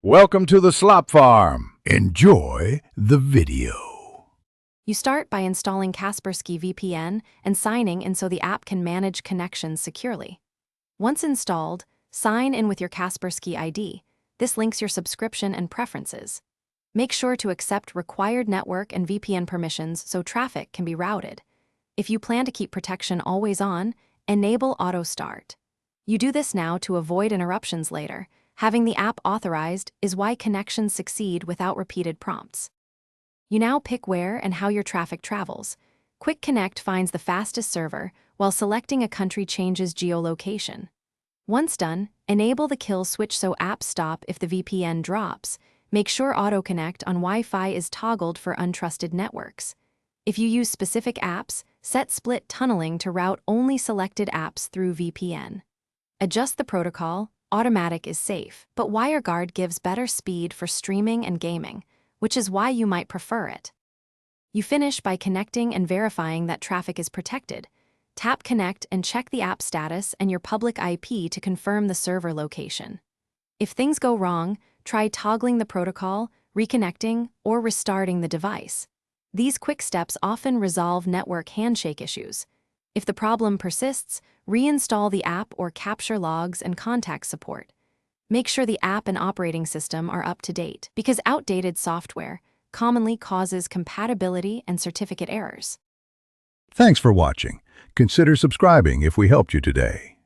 Welcome to the slop farm. Enjoy the video. You start by installing Kaspersky Vpn and signing in so the app can manage connections securely. Once installed, sign in with your Kaspersky ID. This links your subscription and preferences. Make sure to accept required network and VPN permissions so traffic can be routed. If you plan to keep protection always on, enable Auto Start. You do this now to avoid interruptions later. Having the app authorized is why connections succeed without repeated prompts. You now pick where and how your traffic travels. Quick Connect finds the fastest server, while selecting a country changes geolocation. Once done, enable the kill switch so apps stop if the VPN drops. Make sure Auto Connect on Wi-Fi is toggled for untrusted networks. If you use specific apps, set split tunneling to route only selected apps through VPN. Adjust the protocol. Automatic is safe, but WireGuard gives better speed for streaming and gaming, which is why you might prefer it. You finish by connecting and verifying that traffic is protected. Tap Connect and check the app status and your public IP to confirm the server location. If things go wrong, try toggling the protocol, reconnecting, or restarting the device. These quick steps often resolve network handshake issues. If the problem persists, reinstall the app or capture logs and contact support. Make sure the app and operating system are up to date, because outdated software commonly causes compatibility and certificate errors. Thanks for watching. Consider subscribing if we helped you today.